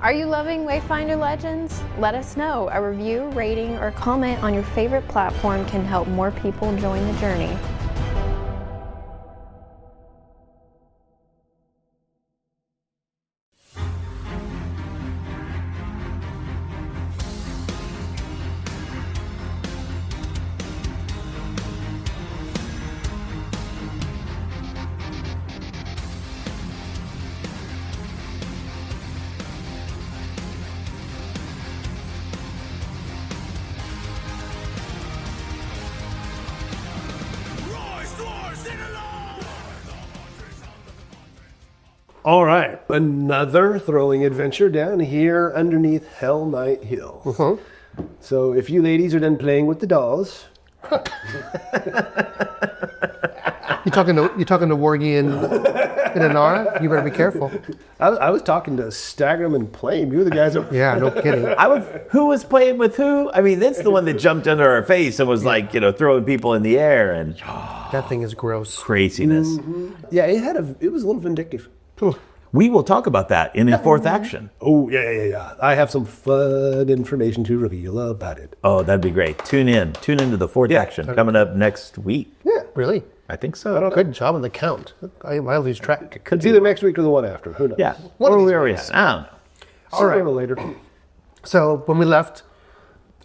Are you loving Wayfinder Legends? Let us know. A review, rating, or comment on your favorite platform can help more people join the journey. All right, another throwing adventure down here underneath Hell Knight Hill. So if you ladies are done playing with the dolls, You talking to Wargy and Inara? You better be careful. I was talking to Stagram and Plame. You were the guys that... Yeah, no kidding. Who was playing with who? I mean, that's the one that jumped under our face and was like, throwing people in the air and That thing is gross. craziness. Yeah, it was a little vindictive. We will talk about that in the fourth action. Oh, yeah. I have some fun information to reveal about it. Oh, that'd be great. Tune into the fourth action coming up next week. Yeah. Really? I think so. Good job on the count. I lose track. It's either next week or the one after. Who knows? Yeah. Or we already have. I don't know. All right. Later. So when we left,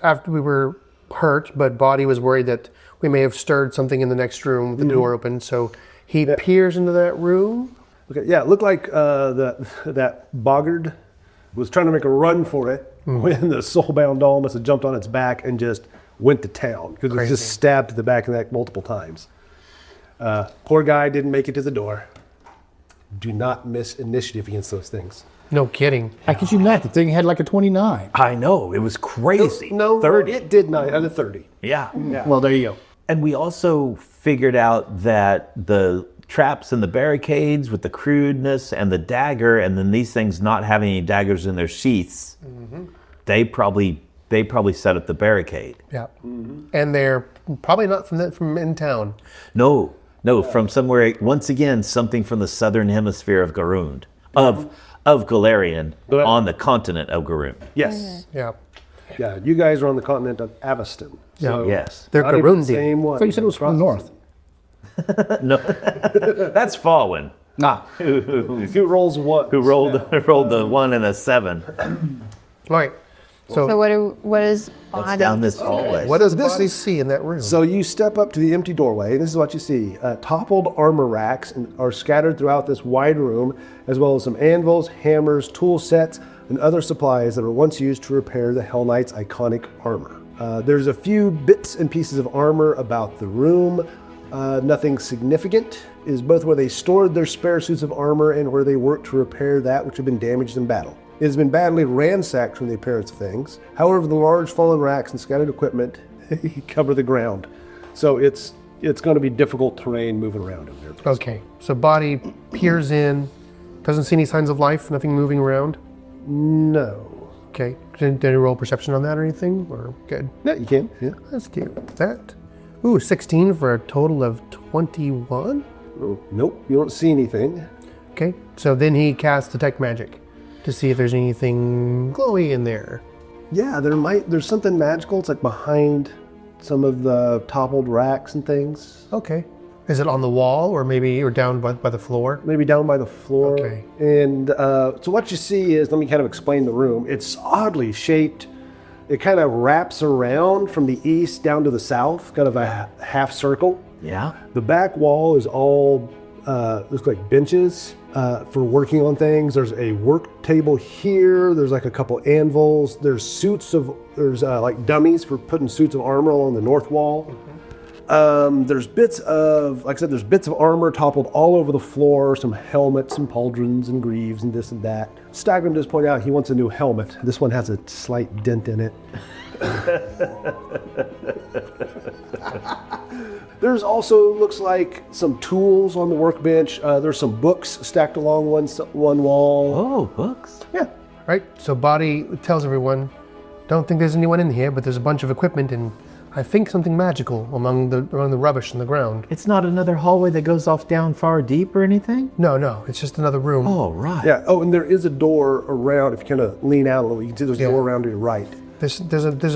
after we were hurt, but Boddy was worried that we may have stirred something in the next room with the door open, so he peers into that room. Okay, yeah, it looked like that boggard was trying to make a run for it when the soulbound doll must have jumped on its back and just went to town because it was just stabbed to the back of the neck multiple times. Poor guy didn't make it to the door. Do not miss initiative against those things. No kidding. How could you not? The thing had like a 29. I know. It was crazy. No, 30. it did 9 out of 30. Yeah. Well, there you go. And we also figured out that the traps and the barricades with the crudeness and the dagger, and then these things not having any daggers in their sheaths, they probably set up the barricade. Yeah. And they're probably not from in town. No, from somewhere, once again, something from the southern hemisphere of Garund, of Galarian, on the continent of Garund. Yes. Yeah. Yeah, you guys are on the continent of Aveston. So Yes. They're not even the Garundi. same one. I thought you said it was from the north. No, that's Fawin, Nah. Who rolls what? who rolled the 1 and a 7. All right. So what is What's Boddy? down this hallway? What does Boddy see in that room? So you step up to the empty doorway, and this is what you see. Toppled armor racks are scattered throughout this wide room, as well as some anvils, hammers, tool sets, and other supplies that were once used to repair the Hell Knight's iconic armor. There's a few bits and pieces of armor about the room. Nothing significant. It is both where they stored their spare suits of armor and where they worked to repair that which had been damaged in battle. It has been badly ransacked from the appearance of things. However, the large fallen racks and scattered equipment cover the ground. So it's going to be difficult terrain moving around in there. Okay. So Boddy peers in, doesn't see any signs of life, nothing moving around. No. Okay. Did you roll perception on that or anything? Or good? Yeah, you can. Yeah. Let's do that. Ooh, 16 for a total of 21. Oh, nope, you don't see anything. Okay. So then he casts Detect Magic to see if there's anything glowy in there. Yeah, there's something magical. It's like behind some of the toppled racks and things. Okay. Is it on the wall or down by the floor? Maybe down by the floor. Okay. And so what you see is, let me kind of explain the room. It's oddly shaped. It kind of wraps around from the east down to the south, kind of a half circle. Yeah. The back wall is all looks like benches for working on things. There's a work table here. There's like a couple anvils. There's like dummies for putting suits of armor along the north wall. There's bits of, like I said, there's bits of armor toppled all over the floor, some helmets and pauldrons and greaves and this and that. Stagram just pointed out he wants a new helmet. This one has a slight dent in it. There's also, looks like, some tools on the workbench. There's some books stacked along one wall. Oh, books. Yeah. Right. So Boddy tells everyone, don't think there's anyone in here, but there's a bunch of equipment and I think something magical among the rubbish on the ground. It's not another hallway that goes off down far deep or anything? No, it's just another room. Oh, right. Yeah. Oh, and there is a door around. If you kind of lean out a little, you can see there's a door around to your right. There's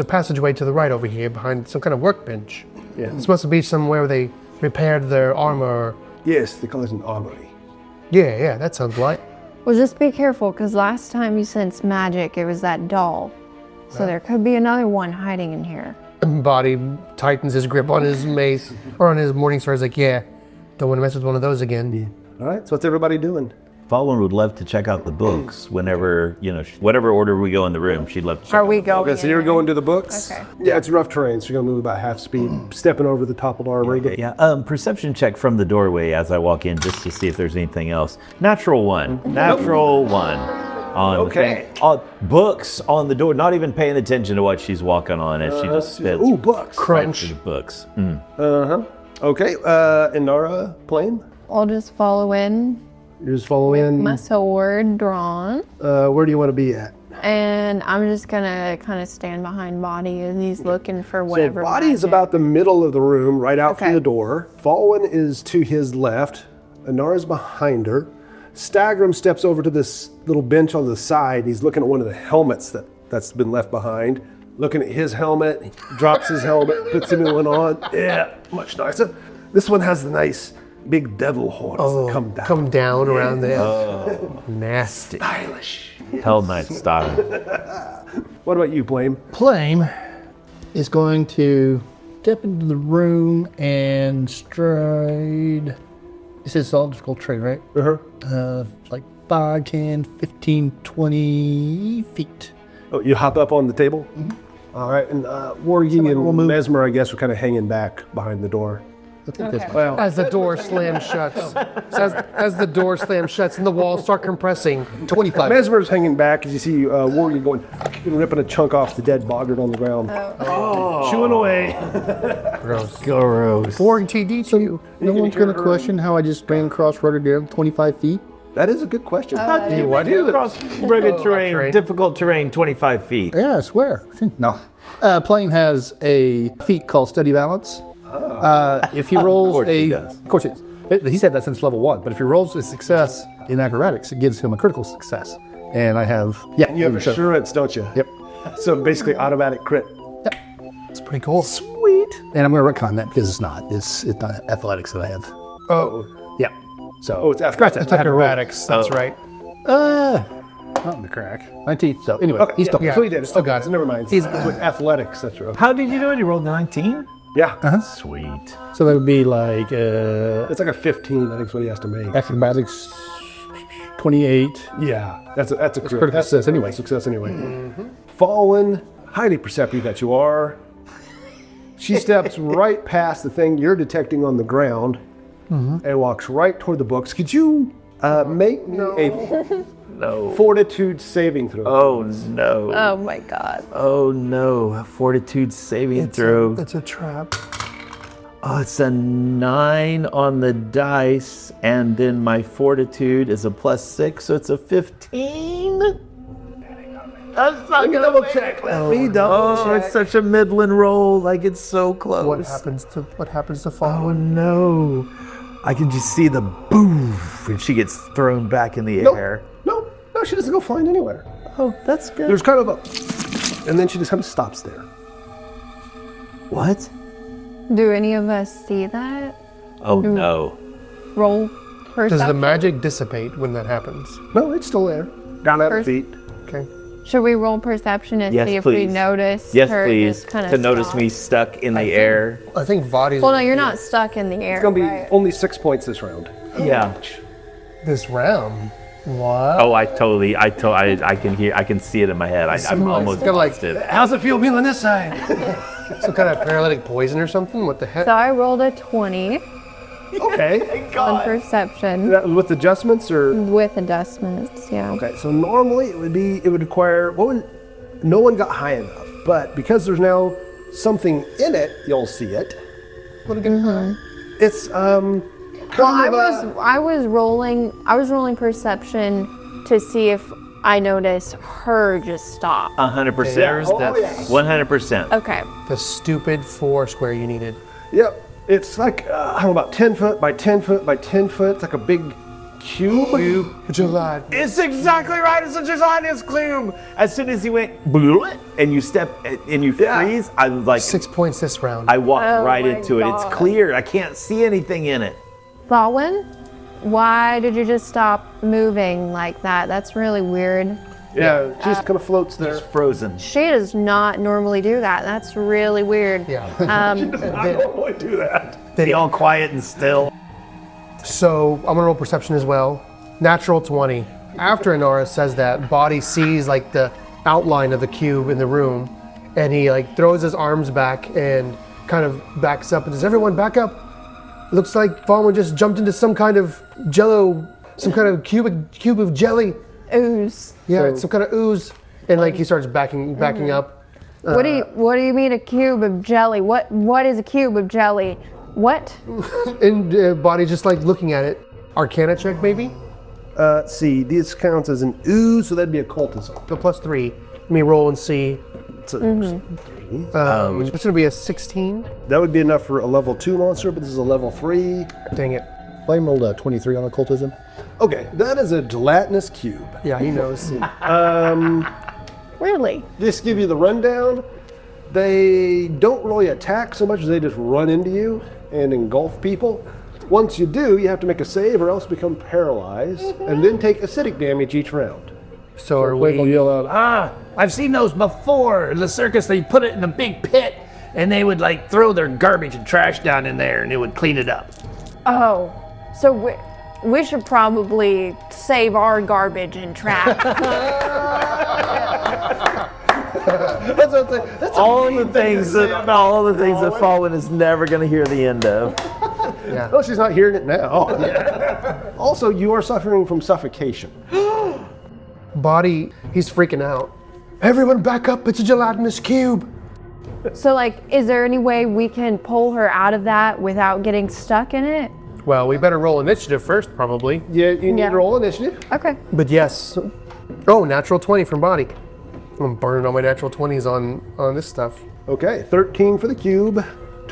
a passageway to the right over here behind some kind of workbench. Yeah. It's supposed to be somewhere where they repaired their armor. Yes, they call it an armory. Yeah, that sounds right. Well, just be careful, because last time you sensed magic, it was that doll. So there could be another one hiding in here. Boddy tightens his grip on his mace, or on his morning star. He's like, yeah, don't want to mess with one of those again. All right, so what's everybody doing? Fawin would love to check out the books whenever, whatever order we go in the room, she'd love to check Are out we the books. going? Okay, so you're going to the books? Okay. Yeah, it's rough terrain, so you're going to move about half speed, stepping over the toppled armory. Yeah, perception check from the doorway as I walk in just to see if there's anything else. Natural 1. Natural 1. On the thing. Books on the door, not even paying attention to what she's walking on as she just spits. Ooh, books. Crunch. Right to the books. Okay, Inara, Plame? I'll just follow in. You're just following. My sword drawn. Where do you want to be at? And I'm just gonna kind of stand behind Boddy as he's looking for whatever. So Boddy's magic. about the middle of the room, right out from Okay. the door. Fawin is to his left. Inara's behind her. Stagram steps over to this little bench on the side. He's looking at one of the helmets that's been left behind. Looking at his helmet, he drops his helmet, puts a new one on. Yeah, much nicer. This one has the nice big devil horns that come down. Around there. Nasty. Stylish. Hell Knight style. What about you, Plame? Plame is going to step into the room and stride. This is all difficult terrain, right? Like 5, 10, 15, 20 feet. Oh, you hop up on the table? All right, and Wargi and Mesmer, I guess, are kind of hanging back behind the door. I think that's Well, As the door slams shuts. As the door slams shuts and the walls start compressing. 25. Mesmer's hanging back as you see Wargi going, ripping a chunk off the dead boggart on the ground. Chewing away. Gross. Gross. 4 TD to you. No one's going to question how I just ran across rugged down 25 feet. That is a good question. How do you do cross rugged terrain, difficult terrain, 25 feet? Yeah, I swear. No. Plane has a feat called Steady Balance. If he rolls of course he does. He said that since level 1, but if he rolls a success in acrobatics, it gives him a critical success. And I have, And you have assurance, don't you? Yep. So basically automatic crit. It's pretty cool. Sweet. And I'm going to retcon that because it's not. It's not athletics that I have. Oh. Yeah. So. Oh, it's after. It's acrobatics, that's right. Not in the crack. 19. So anyway, Okay, he's still. So he did. Still got it. So never mind. He's with athletics, that's right. How did you do it? You rolled 19? Yeah. Sweet. So that would be like It's like a 15, I think is what he has to make. acrobatics 28. Yeah. That's a crit. critical That's success anyway. Success anyway. Fallen, highly perceptive that you are. She steps right past the thing you're detecting on the ground and walks right toward the books. Could you make me a fortitude saving throw? Oh no. Oh my god. Oh no. Fortitude saving throw. It's a trap. Oh, it's a 9 on the dice, and then my fortitude is a +6, so it's a 15. That's not gonna double check. Let me double check. Oh, it's such a middling roll. Like it's so close. What happens to Fawin? Oh no. I can just see the boof, and she gets thrown back in the air. No, she doesn't go flying anywhere. Oh, that's good. There's kind of a, and then she just kind of stops there. What? Do any of us see that? Oh no. Roll perception. Does the magic dissipate when that happens? No, it's still there. Down at her First- feet. Okay. Should we roll perception and Yes, see if we please. notice Yes, her please. just kind of To notice me stuck in the air. I think Boddy's Well, no, you're not stuck in the air. It's going to be right? only 6 points this round. Yeah. this round. What? Oh, I can see it in my head. I'm almost kinda like- lost it. How's it feel being on this side? Some kind of paralytic poison or something? What the heck? So I rolled a 20 Okay. on perception With adjustments or? with adjustments, yeah. Okay, so normally it would require, no one got high enough, but because there's now something in it, you'll see it. It's, Well, I was rolling perception to see if I notice her just stop. 100%. There's Oh, that yeah. 100%. Okay. the stupid 4 square you needed. Yep. It's like, I don't know, about 10 foot by 10 foot by 10 foot. It's like a big cube. Gelad. It's exactly right. It's a gelatinous cube. As soon as he went and you step and you freeze, I was like, 6 points this round. I walked Oh right my into it. God. It's clear. I can't see anything in it. Fawin, why did you just stop moving like that? That's really weird. Yeah, she just kind of floats there. It's frozen. She does not normally do that. That's really weird. Yeah. I don't normally do that. Be all quiet and still. So I'm gonna roll perception as well. Natural 20. After Inara says that, Boddy sees like the outline of the cube in the room, and he like throws his arms back and kind of backs up and says, "Everyone, back up! Looks like Fawin just jumped into some kind of jello, some kind of cube of jelly. Ooze. Yeah, it's some kind of ooze." And like he starts backing up. What do you mean a cube of jelly? What is a cube of jelly? What? And Boddy's just like looking at it. Arcana check maybe. See, this counts as an ooze, so that'd be occultism. So +3. Let me roll and see. So It's gonna be a 16. that would be enough for a level 2 monster, but this is a level 3. Dang it. Plame rolled a 23 on occultism. Okay, that is a gelatinous cube. Yeah, he knows. Really? Just give you the rundown. They don't really attack so much as they just run into you and engulf people. Once you do, you have to make a save or else become paralyzed, and then take acidic damage each round. So are Plame will we? yell out, Ah, I've seen those before. In the circus, they put it in a big pit, and they would like throw their garbage and trash down in there, and it would clean it up. Oh, so we should probably save our garbage and trash. All the things that Fawin is never going to hear the end of. Oh, she's not hearing it now. Also, you are suffering from suffocation. Boddy, he's freaking out. Everyone back up, it's a gelatinous cube. So, like, is there any way we can pull her out of that without getting stuck in it? Well, we better roll initiative first, probably. Yeah, you need Yeah. to roll initiative. Okay. But yes. Oh, natural 20 from Boddy. I'm burning all my natural 20s on this stuff. Okay, 13 for the cube.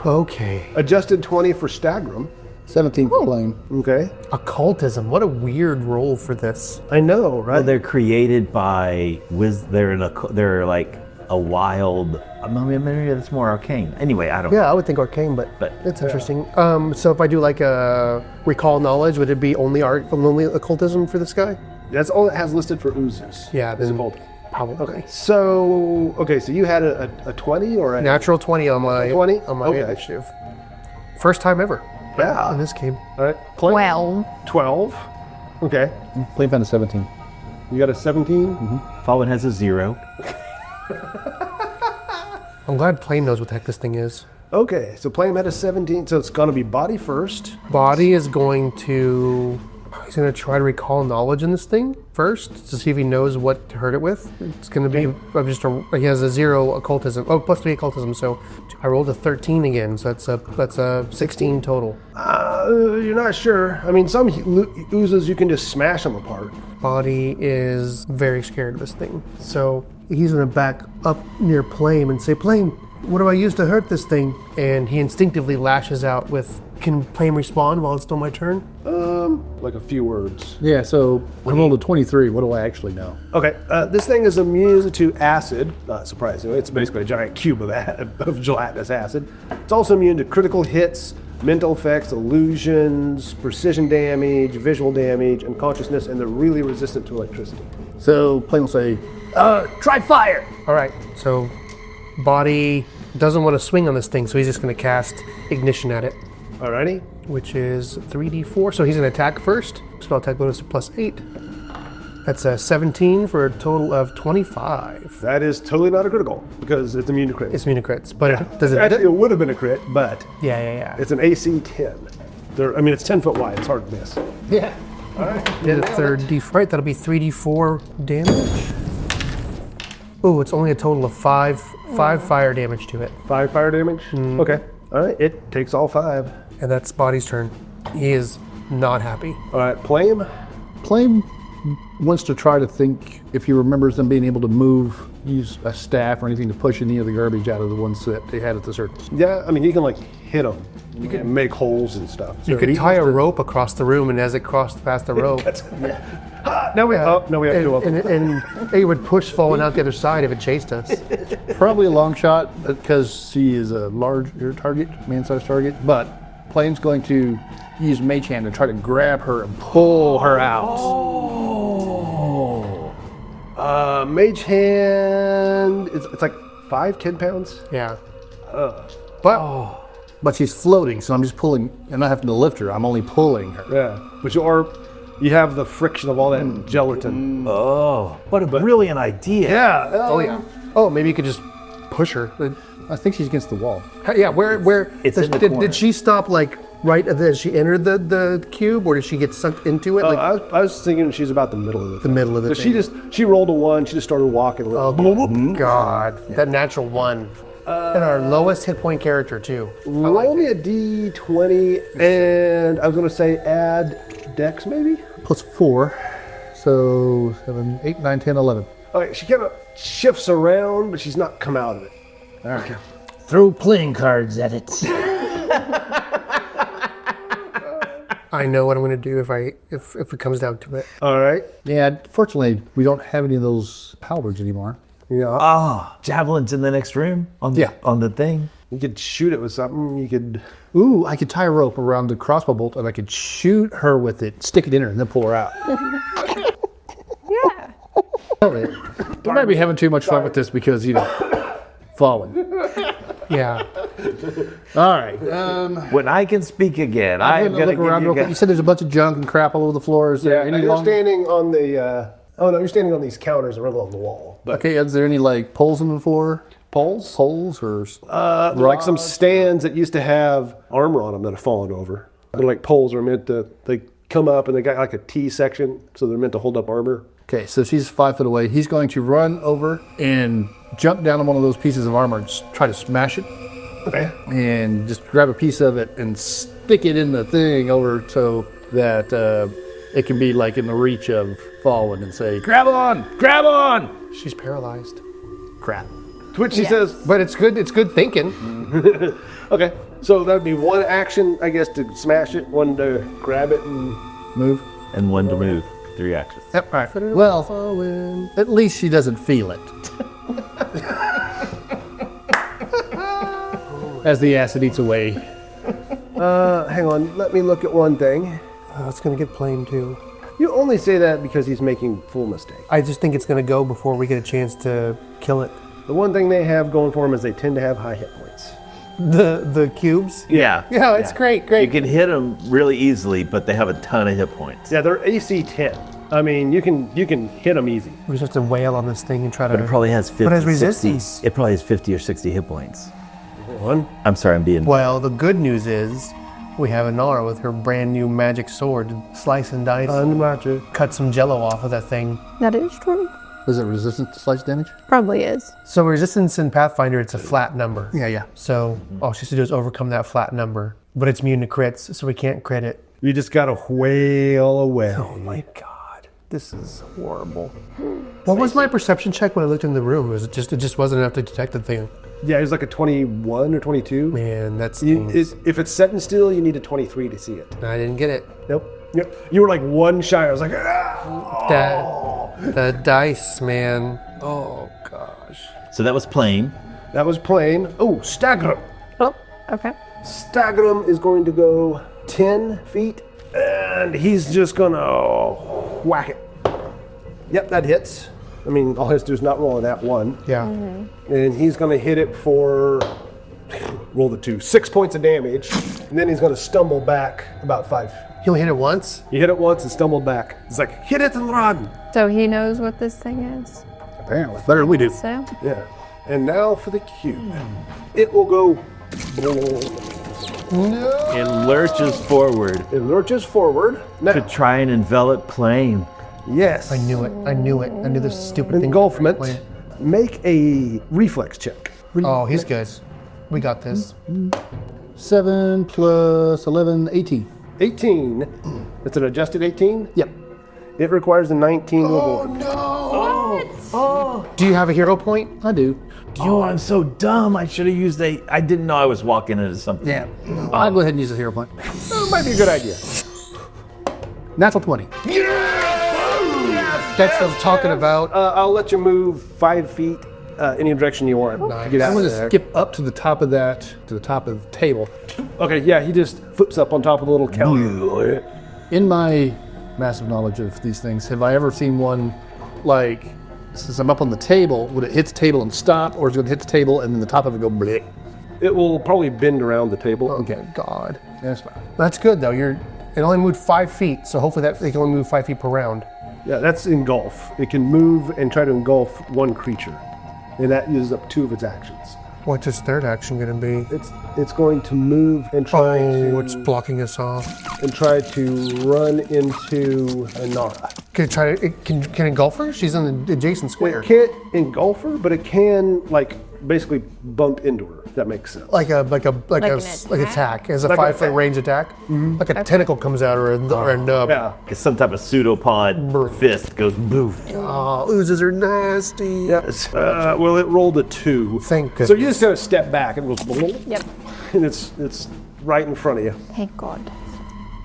Okay. Adjusted 20 for Stagrum. 17 for Plame. Okay. Occultism. What a weird roll for this. I know, right? Well, they're created by they're like a wild. I mean, maybe that's more arcane. Anyway, I don't. Yeah, I would think arcane, but it's interesting. So if I do like a recall knowledge, would it be only only occultism for this guy? That's all it has listed for oozes. Yeah, Is then both. probably. Okay, so you had a 20 or a Natural 20 on my 20? on my Okay. initiative. First time ever Yeah. in this game. All right. Play. Well, 12. Okay. Plame found a 17. You got a 17? Fawin has a 0. I'm glad Plame knows what the heck this thing is. Okay, so Plame had a 17, so it's going to be Boddy first. Boddy is going to. He's going to try to recall knowledge in this thing first to see if he knows what to hurt it with. It's going to be he has a 0 occultism. Oh, +3 occultism. So I rolled a 13 again. So that's a 16 total. You're not sure. I mean, some oozes you can just smash them apart. Boddy is very scared of this thing. So he's going to back up near Plame and say, "Plame, what do I use to hurt this thing?" And he instinctively lashes out with, "Can Plame respond while it's still my turn?" Like a few words. Yeah, so I rolled a 23. What do I actually know? Okay, this thing is immune to acid. Not surprisingly, it's basically a giant cube of gelatinous acid. It's also immune to critical hits, mental effects, illusions, precision damage, visual damage, and consciousness, and they're really resistant to electricity. So Plame will say, Try fire. All right, so Boddy doesn't want to swing on this thing, so he's just going to cast Ignition at it, Alrighty? which is 3d4. So he's going to attack first. Spell attack bonus of +8. That's a 17 for a total of 25. That is totally not a critical because it's immune to crit. It's immune to crits, but does it? Actually, it would have been a crit, but Yeah. it's an AC 10. It's 10 foot wide. It's hard to miss. Yeah. Did a third d4. Right, that'll be 3d4 damage. Oh, it's only a total of 5 fire damage to it. 5 fire damage? Okay. Alright, it takes all 5. And that's Boddy's turn. He is not happy. Alright, Plame. Plame wants to try to think if he remembers them being able to use a staff or anything to push any of the garbage out of the ones that they had at the circus. Yeah, I mean, you can like hit them. You can make holes and stuff. You could tie a rope across the room, and as it crossed past the rope, Now we have two of them. and it would push Fawin out the other side if it chased us. Probably a long shot because she is a larger target, man-sized target, but Plame's going to use Mage Hand to try to grab her and pull her out. Mage Hand, it's like 5-10 pounds. Yeah. But she's floating, so I'm just pulling. I'm not having to lift her. I'm only pulling her. Yeah, but you have the friction of all that gelatin. Oh, what a brilliant idea. Yeah. Oh yeah. Oh, maybe you could just push her. I think she's against the wall. Yeah. Where? It's in the did, corner. did she stop like right as she entered the cube, or did she get sucked into it? Like I was thinking she's about the middle of the thing. middle of the So thing. she rolled a 1. She just started walking. God, that natural 1. And our lowest hit point character too. Roll me a d20, and I was going to say add dex maybe? Plus 4. So 7, 8, 9, 10, 11. Okay, she kind of shifts around, but she's not come out of it. Okay. Throw playing cards at it. I know what I'm going to do if it comes down to it. All right. Yeah, fortunately, we don't have any of those halberds anymore. Yeah. Ah, javelins in the next room on the thing. You could shoot it with something. You could. Ooh, I could tie a rope around the crossbow bolt and I could shoot her with it, stick it in her, and then pull her out. Yeah. We might be having too much fun with this because, Fawin. Yeah. All right. When I can speak again, I'm I'm gonna going to look around real quick. You said there's a bunch of junk and crap all over the floor. Is there Yeah, any you're long... standing on the. Oh no, you're standing on these counters around along the wall. But Okay, is there any poles on the floor? poles? Poles or... They're like some stands that used to have armor on them that have fallen over. They're like poles are meant to. They come up and they got like a T section, so they're meant to hold up armor. Okay, so she's 5 foot away. He's going to run over and jump down on one of those pieces of armor and try to smash it. Okay. And just grab a piece of it and stick it in the thing over so that it can be in the reach of Fawin and say, grab on! Grab on! She's paralyzed. Crap. To which she says, But it's good thinking. okay, so that would be one action, I guess, to smash it, one to grab it and Move. and one to move. 3 actions. Yep. All right. Well, Fawin. at least she doesn't feel it. As the acid eats away. hang on, let me look at one thing. It's going to get Plame too. You only say that because he's making full mistake. I just think it's going to go before we get a chance to kill it. The one thing they have going for them is they tend to have high hit points. The cubes. Yeah. Yeah, it's great. You can hit them really easily, but they have a ton of hit points. Yeah, they're AC 10. I mean, you can hit them easy. We just have to wail on this thing and try to. But it probably has 50, But it has 60 resistance. It probably has 50 or 60 hit points. One. I'm sorry, I'm being... Well, the good news is we have Inara with her brand new magic sword to slice and dice, cut some jello off of that thing. That is true. Is it resistant to slice damage? Probably is. So resistance in Pathfinder, it's a flat number. Yeah. So all she has to do is overcome that flat number. But it's immune to crits, so we can't crit it. You just gotta whale away. Oh my god, this is horrible. What was my perception check when I looked in the room? It just wasn't enough to detect the thing. Yeah, it was like a 21 or 22. Man, that's If it's set in steel, you need a 23 to see it. I didn't get it. Nope. Yep. You were like one shy. I was like, ah! The dice, man. Oh gosh. So that was Plame. That was plain. Oh, Stagrum. Oh, okay. Stagrum is going to go 10 feet, and he's just gonna whack it. Yep, that hits. I mean, all he has to do is not roll an at 1. Yeah. And he's gonna hit it for, roll the 2, 6 points of damage, and then he's gonna stumble back about 5. He'll hit it once. He hit it once and stumbled back. He's like, hit it and run. So he knows what this thing is. Apparently. Better than we do. So Yeah. And now for the cube. It will go. It lurches forward It lurches forward. Now, to try and envelop Plame. yes. I knew it. I knew this stupid thing. Engulfment. Plame. Make a reflex check. Oh, he's good. We got this. 7 plus 11, 18. 18. It's an adjusted 18. Yep. It requires a 19 will avoid. Do you have a hero point? I do. Oh, I'm so dumb. I should have used I didn't know I was walking into something. Yeah. I'll go ahead and use a hero point. That might be a good idea. Natural 20. That's what I'm talking about. I'll let you move 5 feet any direction you want. Nice. Get out I'm going of to there. skip up to the top of that, to the top of the table. Okay, yeah, he just flips up on top of the little counter. In my massive knowledge of these things, have I ever seen one like, since I'm up on the table, would it hit the table and stop, or is it going to hit the table and then the top of it go bleh? It will probably bend around the table. Okay, God. That's fine. That's good though. It only moved 5 feet, so hopefully that they can only move 5 feet per round. Yeah, that's engulf. It can move and try to engulf one creature, and that uses up 2 of its actions. What's its third action gonna be? It's going to move and try It's blocking us off. to run into Inara. Can it try to? Can engulf her? She's in the adjacent square. It can't engulf her, but it can basically bump into her. If that makes sense. Like an attack as a Like a 5 foot attack. range attack. Like a tentacle comes out or a nub. Yeah. It's some type of pseudopod fist goes boof. Oh, oozes are nasty. Yes. Well, it rolled a 2. Thank So you just gotta step back and it goes, Yep. and it's right in front of you. Thank God.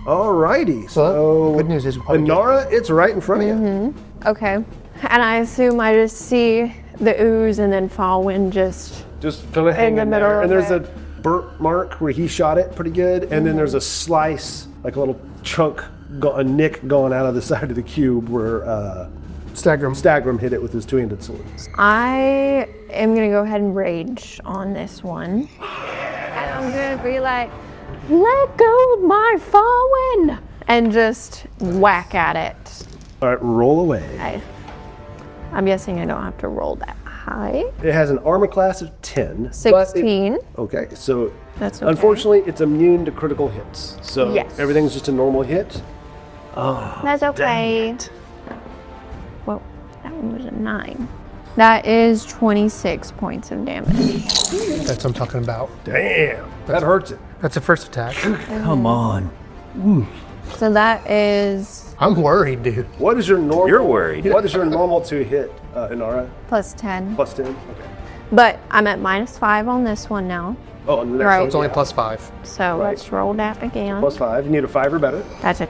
Alrighty. So So good news is we probably Inara, it's right in front of you. Okay. And I assume I just see the ooze and then Fawin just. Just kind of hanging the middle there. of And there's it. a burnt mark where he shot it pretty good, and then there's a slice, like a little chunk, a nick going out of the side of the cube where Stagrum hit it with his 2-handed sword. I am gonna go ahead and rage on this one. And I'm gonna be like, let go of my Fawin! And just whack at it. All right, roll away. I'm guessing I don't have to roll that high. It has an armor class of 10. but 16. Okay, so That's okay. unfortunately, it's immune to critical hits. So Yes. everything's just a normal hit. That's okay. Well, that one was a 9. That is 26 points of damage. That's what I'm talking about. Damn, that hurts it. That's the first attack. Come on. So that is I'm worried, dude. What is your normal? You're worried. What is your normal to hit, Inara? plus 10. Plus 10. Okay. But I'm at -5 on this one now. Oh, and the next Right. one, It's only yeah. plus 5. So let's roll that again. Plus 5. You need a 5 or better. That's a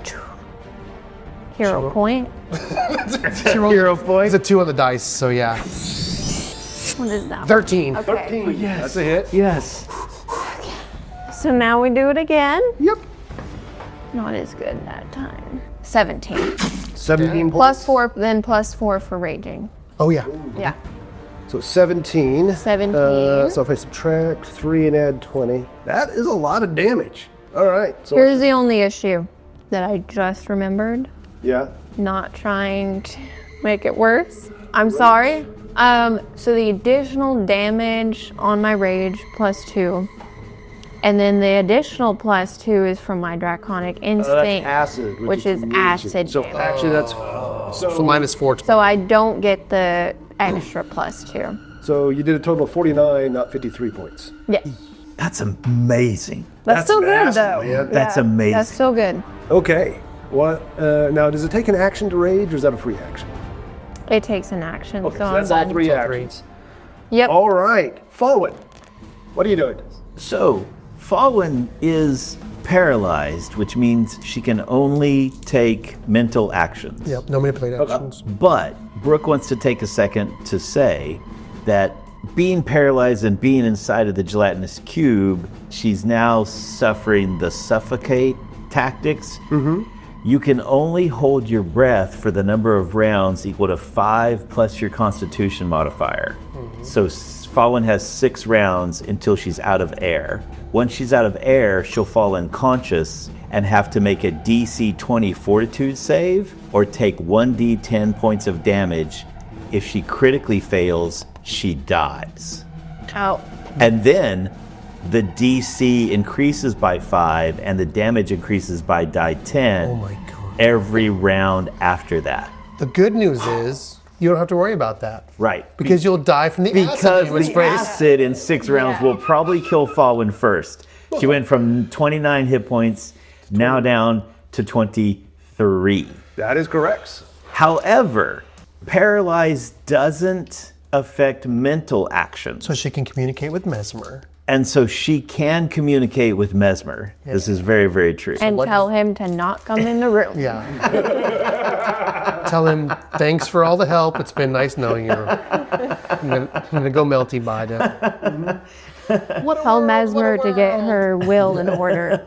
hero point. Hero point. It's a 2 on the dice, so yeah. What is that? 13. Okay. 13. Yes. That's a hit. Yes. So now we do it again. Yep. Not as good that time. 17. 17 Plus points. 4, then plus 4 for raging. Oh yeah. Yeah. So 17. 17. So if I subtract 3 and add 20, that is a lot of damage. All right. So Here's the only issue that I just remembered. yeah. Not trying to make it worse. I'm sorry. So the additional damage on my rage plus 2. And then the additional plus 2 is from my draconic instinct, That's acid, which is acid So damage. actually, that's So minus 4. So I don't get the extra plus 2. so you did a total of 49, not 53 points. Yes. That's amazing. That's still good massive, though. man. That's amazing. That's still good. Okay. What? Now, does it take an action to rage, or is that a free action? It takes an action. Okay, so so that's I'm all done. 3 actions. Yep. All right. Fawin, what are you doing? So, Fawin is paralyzed, which means she can only take mental actions. Yep, no manipulate actions. But Brook wants to take a second to say that being paralyzed and being inside of the gelatinous cube, she's now suffering the suffocate tactics. You can only hold your breath for the number of rounds equal to 5 plus your constitution modifier. So Fawin has 6 rounds until she's out of air. Once she's out of air, she'll fall unconscious and have to make a DC 20 fortitude save or take 1d10 points of damage. If she critically fails, she dies. Oh. And then the DC increases by 5 and the damage increases by die 10 Oh my god. every round after that. The good news is you don't have to worry about that. Right. Because you'll die from the Because acid you the sprayed. acid in 6 rounds will probably kill Fawin first. She went from 29 hit points now down to 23. That is correct. However, paralyzed doesn't affect mental actions. So she can communicate with Mesmer. And so she can communicate with Mesmer. This is very, very true. And tell him to not come in the room. Yeah. Tell him, thanks for all the help. It's been nice knowing you. I'm gonna go melty by now. Tell Mesmer to get her will in order.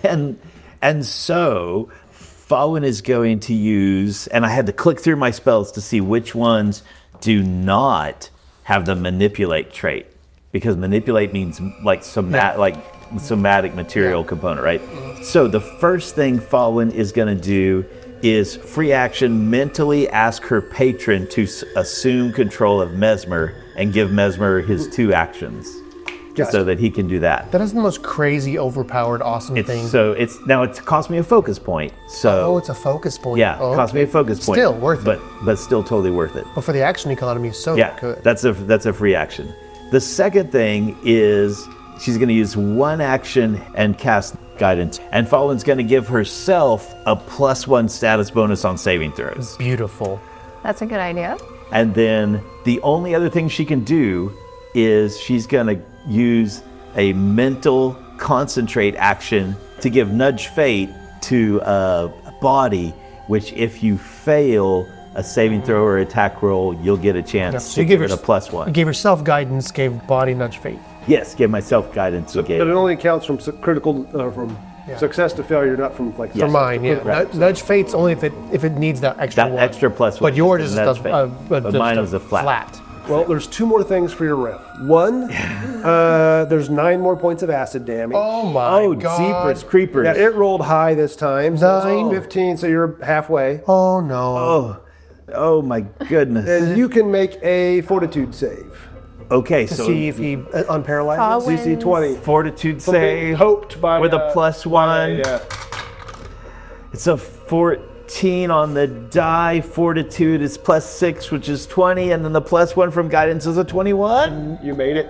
And so Fawin is going to use, and I had to click through my spells to see which ones do not have the manipulate trait, because manipulate means like somatic material component, right? So the first thing Fawin is going to do is free action mentally ask her patron to assume control of Mesmer and give Mesmer his 2 actions. So that he can do that. That is the most crazy, overpowered, awesome thing. So it's cost me a focus point. So it's a focus point. yeah, it cost me a focus point. Still worth it. But still totally worth it. But for the action economy, so Yeah, good. that's a free action. The second thing is she's going to use 1 action and cast guidance. And Fawin's going to give herself a +1 status bonus on saving throws. Beautiful. That's a good idea. And then the only other thing she can do is she's going to use a mental concentrate action to give nudge fate to a body, which if you fail a saving throw or attack roll, you'll get a chance to give it a +1. You gave yourself guidance, gave Body nudge fate. Yes, give myself guidance. But it only counts from success to failure, not from like. For mine, yeah. Right. Nudge fate's only if it needs that extra That 1. extra +1. But yours is Nudge just fate. But mine was a flat. Well, there's 2 more things for your round. 1, there's 9 more points of acid damage. Oh my god. Jeepers creepers. Yeah, it rolled high this time. So it's 9. 15, so you're halfway. Oh no. Oh my goodness. And you can make a fortitude save. Okay, so See if he unparalyzes. Fawin. DC 20. fortitude From being save hoped by with a +1. Yeah. It's a 14 on the die. Fortitude is +6, which is 20, and then the +1 from guidance is a 21. You made it.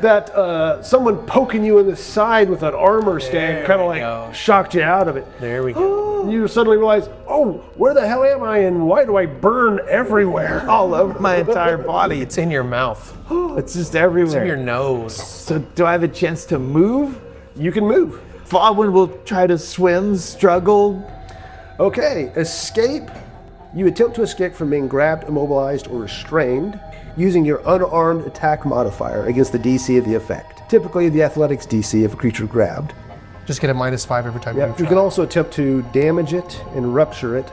That someone poking you in the side with an armor stand kind of like shocked you out of it. There we go. You suddenly realize, oh, where the hell am I and why do I burn everywhere? All over my entire body. It's in your mouth. It's just everywhere. It's in your nose. So do I have a chance to move? You can move. Fawin will try to swim, struggle. Okay, escape. You attempt to escape from being grabbed, immobilized, or restrained using your unarmed attack modifier against the DC of the effect. Typically the athletics DC of a creature grabbed. Just get a -5 every time Yeah, you you try. can also attempt to damage it and rupture it,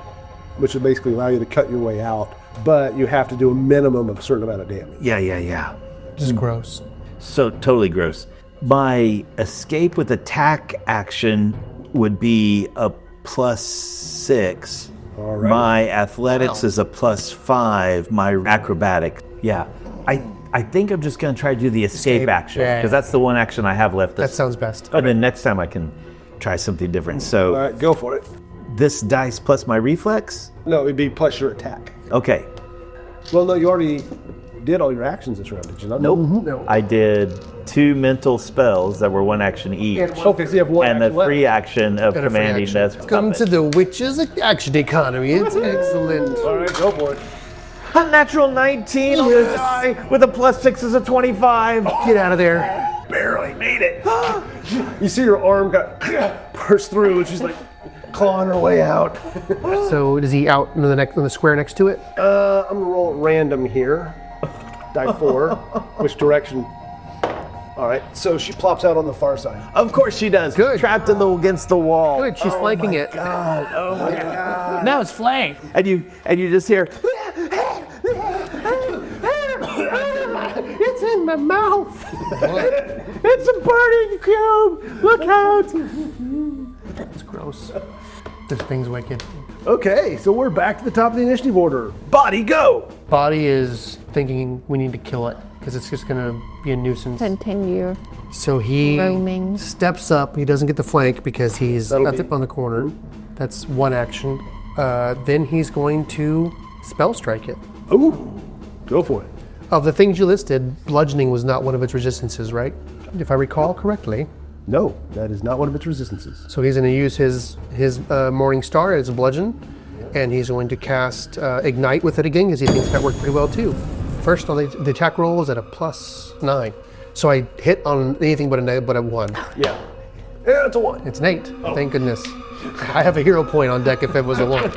which will basically allow you to cut your way out, but you have to do a minimum of a certain amount of damage. Yeah. Just gross. So totally gross. My escape with attack action would be a +6. All right. My athletics is a +5. My acrobatic. Yeah. I think I'm just going to try to do the escape action Yeah. because that's the one action I have left. That sounds best. And then next time I can try something different. So All right, go for it. this dice plus my reflex? No, it'd be plus your attack. Okay. Well, no, you already did all your actions this round, did you not? Nope. No. I did 2 mental spells that were 1 action each. Okay, so you have one And the action left. free action of And a free commanding action. this Welcome to puppet. the Witch's Action Economy. It's excellent. All right, go for it. A natural 19 on the die with a +6 is a 25. Get out of there. Barely made it. You see your arm got burst through, and she's like clawing her way out. So is he out in the square next to it? I'm gonna roll at random here. Die 4. Which direction? All right, so she plops out on the far side. Of course she does. Good. Trapped against the wall. Good, she's flanking it. Oh my god. Now it's flank. And you just hear It's in my mouth. it's a burning cube. Look out. It's gross. This thing's wicked. Okay, so we're back to the top of the initiative order. Body go. Body is thinking we need to kill it because it's just gonna be a nuisance. Continue. So he Roaming. steps up. He doesn't get the flank because he's That'll up be- on the corner. That's one action. Then he's going to spell strike it. Ooh, go for it. Of the things you listed, bludgeoning was not one of its resistances, right? If I recall correctly. No, that is not one of its resistances. So he's going to use his Morning Star as a bludgeon, and he's going to cast Ignite with it again because he thinks that worked pretty well too. First, on the attack roll is at a +9. So I hit on anything but a 1. Yeah. Yeah, it's a 1. It's an 8. Thank goodness. I have a hero point on deck if it was a 1.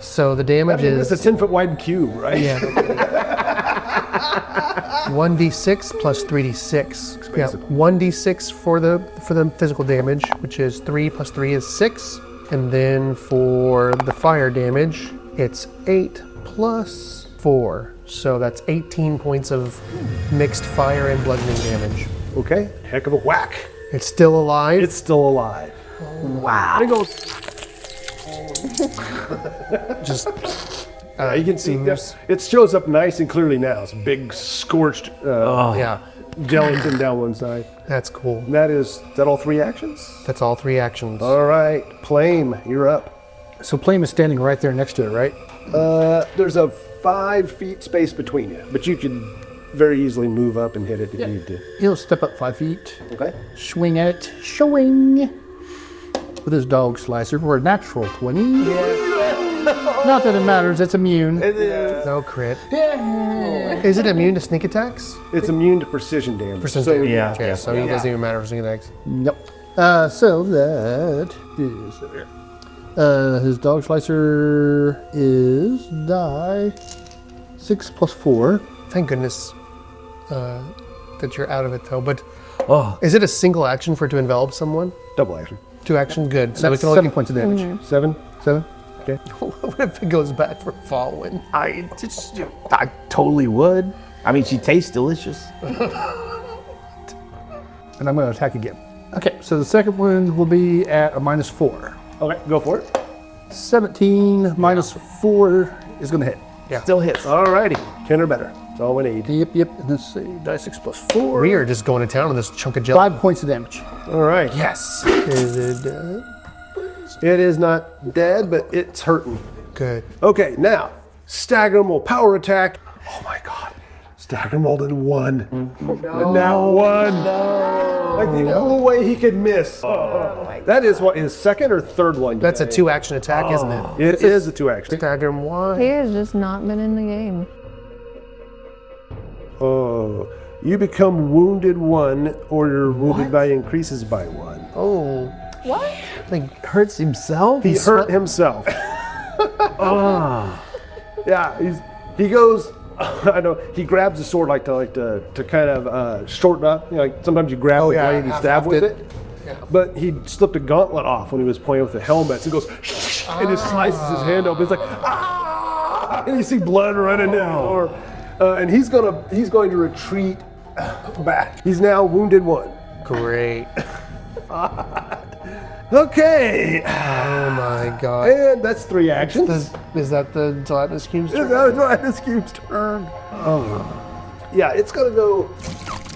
So the damage is... It's a 10-foot wide cube, right? Yeah. 1d6 plus 3d6. Yeah, 1d6 for the physical damage, which is 3 plus 3 is 6. And then for the fire damage, it's 8 plus 4. So that's 18 points of mixed fire and bludgeoning damage. Okay, heck of a whack. It's still alive. It's still alive. Wow. I go. Just You can see this. It shows up nice and clearly now. It's a big scorched yeah, gelatin down one side. that's cool. And is that all 3 actions? That's all 3 actions. All right, Plame, you're up. So Plame is standing right there next to it, right? There's a 5 feet space between you, but you can very easily move up and hit it if you need to. He'll step up 5 feet, Okay. swing at it, showing with his dog slicer for a natural 20. Not that it matters, it's immune. No crit. Is it immune to sneak attacks? It's immune to precision damage. So he doesn't even matter for sneak attacks. Nope. So that is there. His dog slicer is die 6 plus 4. Thank goodness that you're out of it though. But is it a single action for it to envelop someone? Double action. 2 action, good. So we That's can 7 points of damage. 7. 7. Okay. What if it goes back for Fawin? I totally would. I mean, she tastes delicious. And I'm going to attack again. Okay, so the second one will be at a -4. Okay, go for it. 17 minus 4 is going to hit. Still hits. Alrighty, 10 or better. That's all we need. Yep. And let's see, die 6 plus 4. We are just going to town on this chunk of jelly. 5 points of damage. All right. Yes. Is it dead? It is not dead, but it's hurting. Good. Okay, now, Staggerm will power attack. Oh my god. Staggerm rolled in 1. Now 1. Like the only way he could miss. That is what, his second or third one? That's a 2 action attack, isn't it? It is a 2 action. Stagger him, why? He has just not been in the game. Oh, you become wounded 1, or your wounded value increases by 1. Oh. What? Like, Hurts himself? He hurt himself. Yeah, he goes. I know he grabs the sword like to kind of shorten up. You know, like sometimes you grab the blade and stab with it. But he slipped a gauntlet off when he was playing with the helmets. It goes and just slices his hand open. It's like and you see blood running down. And he's going to retreat back. He's now wounded 1. great. Okay. Oh my god. And that's 3 actions. Is that the Gelatinous Cube's turn? This cube's turn. Yeah, it's gonna go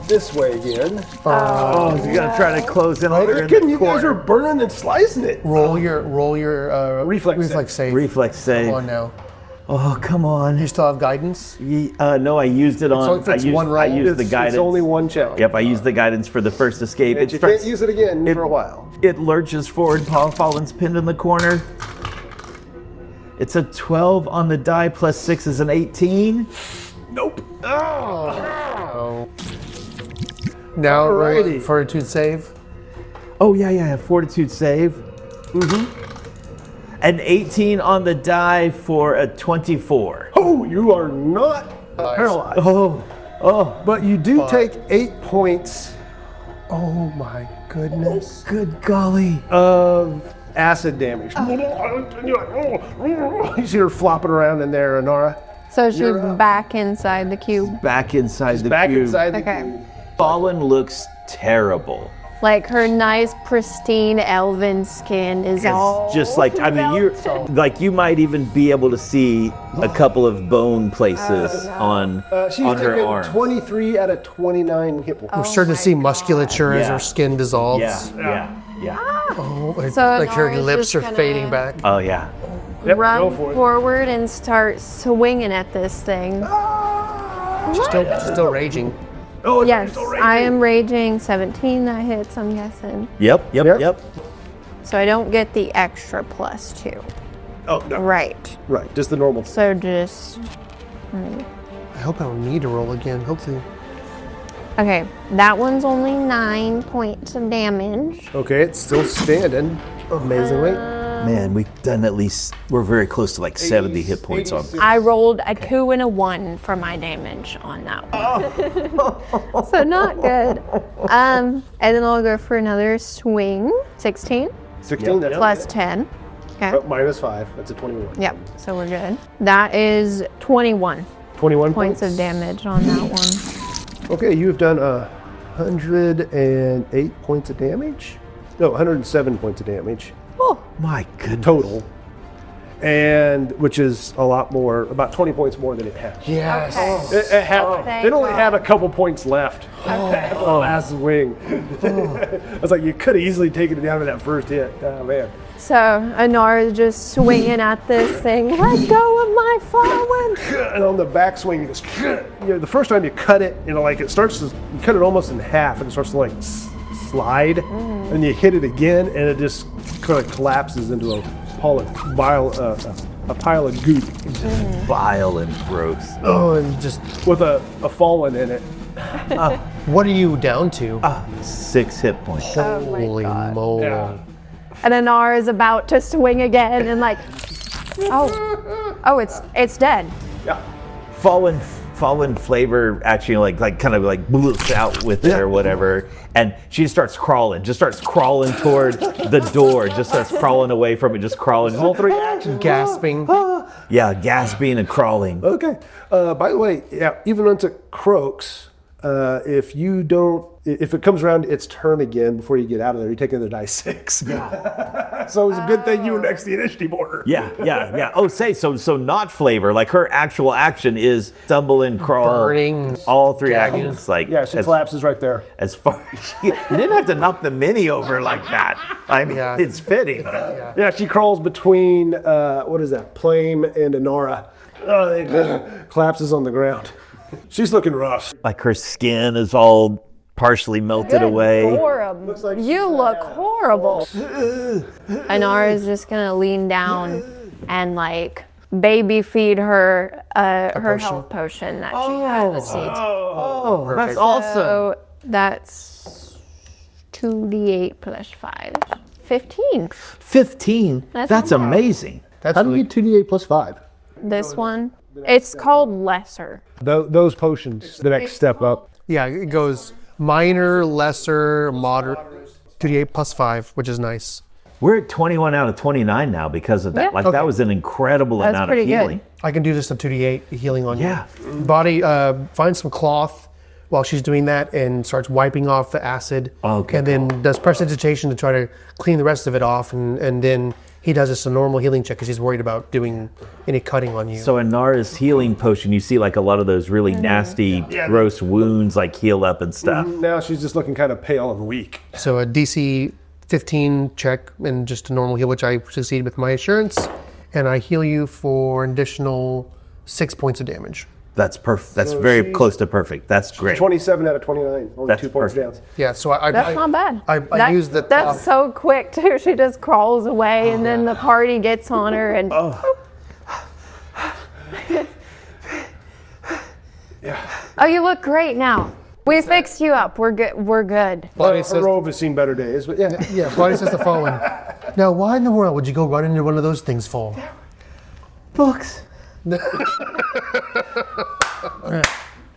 this way again. Oh, you gotta try to close in over in Again, the you guys are corner. burning and slicing it. Roll your Reflex save. Reflex save. Come on now. Oh, come on. You still have guidance? No, I used it on. So it's one roll? I used the guidance. It's only 1 challenge. Yep, I used the guidance for the first escape. And you can't use it again for a while. It lurches forward. Fawin's pinned in the corner. It's a 12 on the die, plus 6 is an 18. Nope. Oh. Now, Alrighty. Fortitude save. Oh, yeah, fortitude save. An 18 on the die for a 24. Oh, you are not paralyzed. Oh, But you do take 8 points Oh my goodness. good golly. of acid damage. You see her flopping around in there, Inara. So she's back inside the cube. Back inside the Back cube. inside the Okay. cube. Fawin looks terrible. Like her nice, pristine elven skin is all It's just like, I mean, you might even be able to see a couple of bone places on She's her taken arms. 23 out of 29 hit points. We're starting to see musculature as Yeah. her skin dissolves. Yeah. Oh, So like her Inara's lips just are gonna- fading back. Oh, yeah. Yep, go run for it. forward and start swinging at this thing. She's still raging. Oh, Yes, I am raging 17. That hits, I'm guessing. Yep. So I don't get the extra +2. Oh, no. Right. Right, just the normal. So just. I hope I don't need to roll again. Hopefully. Okay, that one's only 9 points of damage. Okay, it's still standing. Amazingly. Man, we've done we're very close to like 70 hit points on. I rolled a 2 and a 1 for my damage on that one. So not good. And then I'll go for another swing. 16 16, that's plus 10. Okay. Oh, -5, that's a 21. Yep, so we're good. That is 21 21 points of damage on that one. Okay, you've done 108 points of damage. No, 107 points of damage Oh my goodness. total. And which is a lot more, about 20 points more than it had. Yes. Thank It only God. had a couple points left after the last swing. I was like, you could have easily taken it down to that first hit. Oh, man. So Inara's just swinging at this thing. Let go of my Fawin. And on the backswing, you just, the first time you cut it, like it starts to, you cut it almost in half and it starts to like slide. And you hit it again and it just kind of collapses into a pile of goop Vile and gross. Oh, and just with a Fawin in it. what are you down to? 6 hit points. Holy moly. Yeah. And Inara is about to swing again and like, oh, it's dead. Yeah. Fallen flavor actually like kind of like blows out with it or whatever, and she just starts crawling toward the door, just starts crawling away from it, just crawling. All 3 actions. Gasping. Yeah, gasping and crawling. Okay. By the way, yeah, even once it croaks, if it comes around its turn again before you get out of there, you take another die 6. Yeah. So it's a good thing you were next to the initiative order. Yeah. Oh, so not flavor. Like her actual action is stumble and crawl. Burning. All 3 actions. Like Yeah, she collapses right there. as far you didn't have to knock the mini over like that. I mean, Yeah. it's fitting. Yeah, she crawls between, what is that, Plame and Inara. Collapses on the ground. She's looking rough. Like her skin is all partially melted away. Horrible. You look horrible. Inara is just gonna lean down and like baby feed her her health potion that she has. Oh, that's awesome. So that's 2d8 plus 5. 15. 15. That's amazing. That's How do you really get 2d8 plus 5? This one, it's called lesser. Those potions, the next step up. Yeah, it goes minor, lesser, moderate, 2d8 plus 5, which is nice. We're at 21 out of 29 now because of that. Yeah. Like Okay. that was an incredible That's amount of pretty good. healing. I can do just a 2d8 healing on Yeah. you. Boddy finds some cloth while she's doing that and starts wiping off the acid. Okay, And then does prestidigitation to try to clean the rest of it off. And then he does just a normal healing check because he's worried about doing any cutting on you. So in Nara's healing potion, you see like a lot of those really nasty, gross wounds like heal up and stuff. Now she's just looking kind of pale and weak. So a DC 15 check and just a normal heal, which I succeed with my assurance. And I heal you for an additional 6 points of damage. That's perfect. That's very close to perfect. That's great. 27 out of 29, only That's 2 points perfect. down. Yeah, so I That's not bad. I use the That's so quick too. She just crawls away, and then the party gets on her, and oh, you look great now. We fixed you up. We're good. We're good. Boddy Her says, robe has seen better days, but yeah. yeah, Boddy says to Fawin, now why in the world would you go run into one of those things for? Books.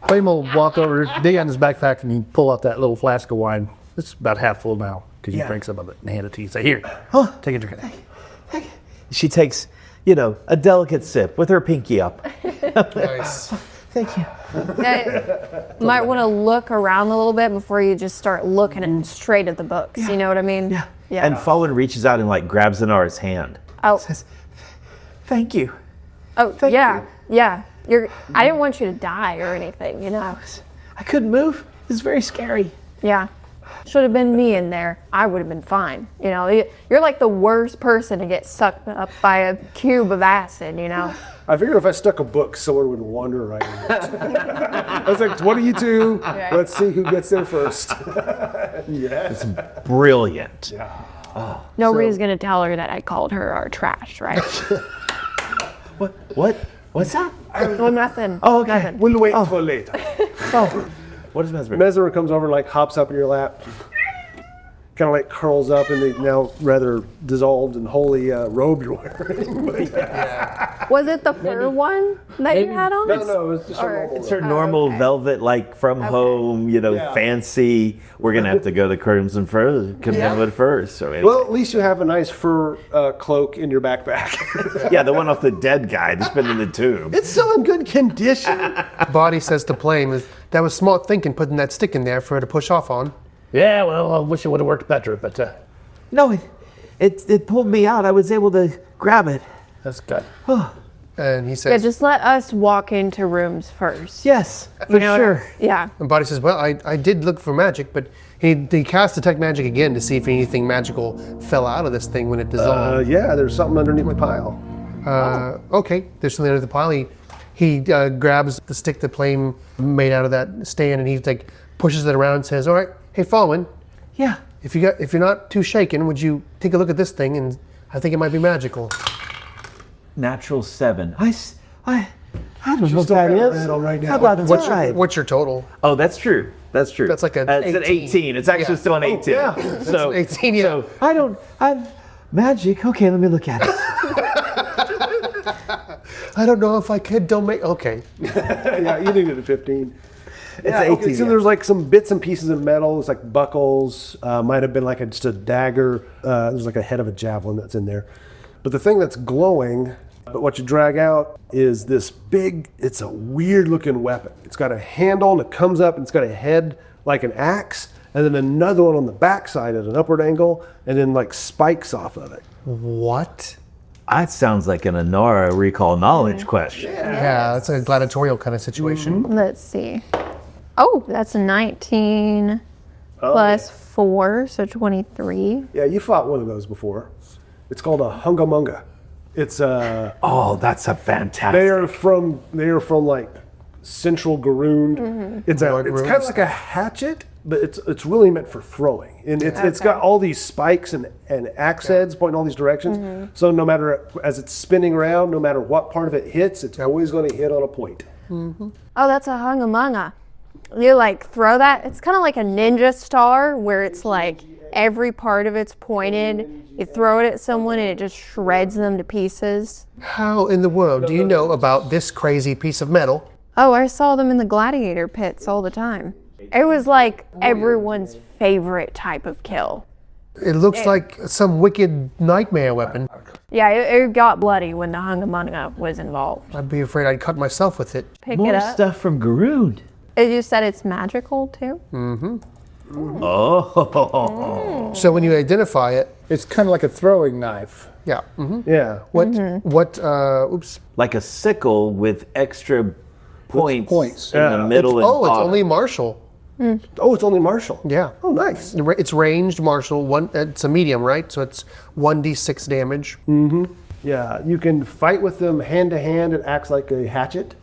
Plame will walk over, dig on his backpack, and you pull out that little flask of wine. It's about half full now because you Yeah. drank some of it and hand it to you. Say, here, take a drink of that. She takes, a delicate sip with her pinky up. Nice. Thank you. You might want to look around a little bit before you just start looking straight at the books. You know what I mean? Yeah. Yeah. And Fawin reaches out and like grabs Inara's hand. oh, Says, "Thank you." yeah. I didn't want you to die or anything. I couldn't move. It's very scary. Yeah. Should have been me in there. I would have been fine. You know, you're like the worst person to get sucked up by a cube of acid, you know? I figured if I stuck a book, someone would wander right in it. I was like, what do you do? Let's see who gets there first. It's brilliant. Nobody's going to tell her that I called her our trash, right? What's that? No, nothing. Oh, okay. Nothing. We'll wait for later. What is Mesmer? Mesmer comes over and like hops up in your lap, kind of like curls up in the now rather dissolved and holy robe you're wearing. Was it the fur one that you had on? No, it's just a normal It's her normal velvet, like from home, fancy. We're gonna have to go to Crimson Fur, with first. So Well, at least you have a nice fur cloak in your backpack. yeah, the one off the dead guy that's been in the tube. It's still in good condition. Boddy says to Plame, that was smart thinking putting that stick in there for her to push off on. Yeah, well, I wish it would have worked better, but No, it pulled me out. I was able to grab it. that's good. And he Yeah, says, just let us walk into rooms first. Yes, for sure. Yeah. and Boddy says, well, I did look for magic, but he cast Detect Magic again to see if anything magical fell out of this thing when it dissolved. Yeah, there's something underneath my pile. Okay, there's something under the pile. He grabs the stick that Plame made out of that stand, and he like pushes it around and says, all right, hey, Fawin, Yeah. if you're not too shaken, would you take a look at this thing? And I think it might be magical. Natural 7. I don't know what that is. Right now. How about that? What's your total? Oh, that's true. That's true. That's like an it's an 18. It's actually still an 18. yeah. So 18, yeah. So I've magic. Okay, let me look at it. I don't know if I could donate. Okay. Yeah, you did it at 15. It's Yeah, 18. okay, so there's like some bits and pieces of metal. It's like buckles. Might have been like just a dagger. There's like a head of a javelin that's in there. But the thing that's glowing, but what you drag out is this big, it's a weird looking weapon. It's got a handle and it comes up and it's got a head like an axe, and then another one on the backside at an upward angle, and then like spikes off of it. What? That sounds like an Inara recall knowledge question. Yeah, that's a gladiatorial kind of situation. Let's see. Oh, that's a 19 plus 4, so 23. Yeah, you fought one of those before. It's called a hungamunga. It's Oh, that's a fantastic. they are from like central Garoon. It's kind of like a hatchet, but it's really meant for throwing, and it's got all these spikes and axe heads pointing all these directions. So no matter as it's spinning around, no matter what part of it hits, it's always going to hit on a point. Oh, that's a hungamunga. You like throw that. It's kind of like a ninja star where it's like every part of it's pointed. You throw it at someone and it just shreds them to pieces. How in the world do you know about this crazy piece of metal? Oh, I saw them in the gladiator pits all the time. It was like everyone's favorite type of kill. It looks like some wicked nightmare weapon. Yeah, it got bloody when the hungamunga was involved. I'd be afraid I'd cut myself with it. Pick More it up. stuff from Garoon. You said it's magical too? Oh. So when you identify it, It's kind of like a throwing knife. yeah. Yeah. Oops. Like a sickle with extra points in the middle and It's bottom. only martial. Oh, it's only martial. Yeah. Oh, nice. It's ranged martial. It's a medium, right? So it's 1d6 damage. Yeah, you can fight with them hand to hand. It acts like a hatchet,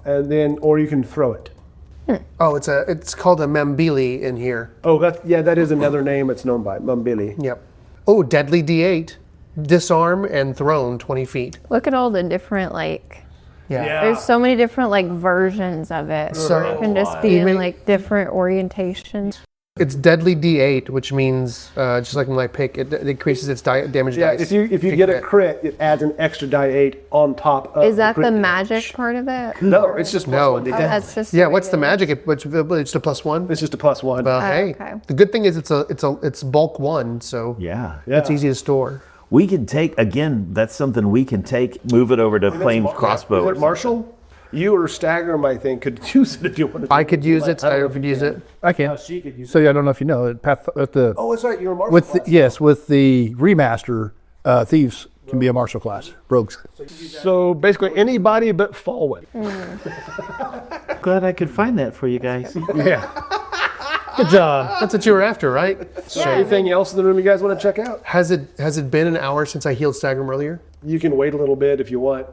and then or you can throw it. Oh, it's called a Mambili in here. Oh, that is another name it's known by, Mumbili. Yep. Oh, deadly D8. Disarm and thrown 20 feet. Look at all the different Yeah. there's so many different versions of it. So- it can just be in different orientations. It's deadly D8, which means just like my pick, it increases its damage Yeah, dice. if you get a crit, it adds an extra die 8 on top of Is that the crit magic damage. part of it? No, it's just No. plus 1. Oh, that's just Yeah, what's the magic? It's the +1. It's just a +1. Well, hey, okay. the good thing is it's bulk 1, so Yeah. it's easy to store. We can take, again, that's something we can take, move it over to Plame's crossbow. Is it Marshall? You or Stagger, I think, could use it if you wanted to. I could use it. I could use it. I can. She could use So I don't know if you know, at the Oh, that's right. You're a Marshall. with the, class. yes, with the remaster, thieves can be a martial class. Rogues. So basically anybody but Fawin. Glad I could find that for you guys. Yeah. Good job. That's what you were after, right? Yeah. Anything else in the room you guys want to check out? Has it been an hour since I healed Stagrim earlier? You can wait a little bit if you want.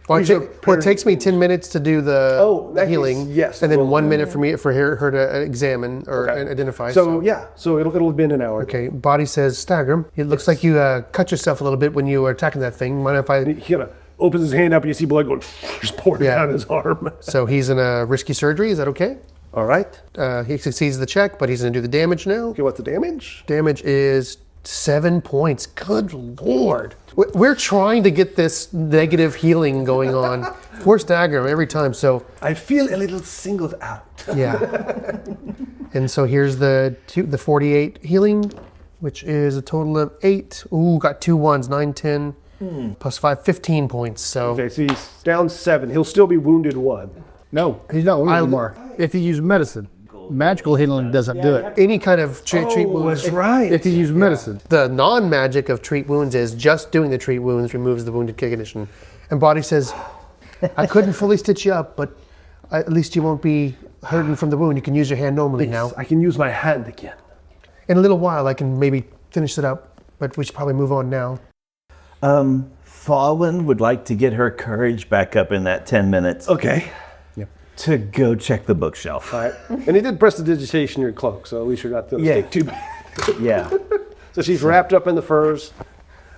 Well, it takes me 10 minutes to do the healing. Yes. And then Well, 1 minute for her to examine or Okay. identify. So it'll have been an hour. Okay, Boddy says, Stagrim, it looks like you cut yourself a little bit when you were attacking that thing. Mind if I... He kind of opens his hand up and you see blood going just pouring down his arm. So he's in a risky surgery, is that okay? All right. He succeeds the check, but he's going to do the damage now. Okay, what's the damage? Damage is 7 points. Good lord. We're trying to get this negative healing going on. Poor Stagrim every time, so... I feel a little singled out. Yeah. And so here's the 48 healing, which is a total of 8. Ooh, got 2 1s, 9, 10, plus 5, 15 points. So Okay, so he's down 7. He'll still be wounded 1. No, he's not wounded anymore. If you use medicine, magical healing doesn't do it. any kind of treat wounds. right. If you use medicine, The non-magic of treat wounds is just doing the treat wounds removes the wounded condition. And Boddy says, I couldn't fully stitch you up, but at least you won't be hurting from the wound. You can use your hand normally now. I can use my hand again. In a little while, I can maybe finish it up, but we should probably move on now. Fawin would like to get her courage back up in that 10 minutes Okay. to go check the bookshelf. All right. And he did prestidigitation in your cloak, so at least you're not going to Yeah. stick too bad. Yeah. So she's wrapped up in the furs.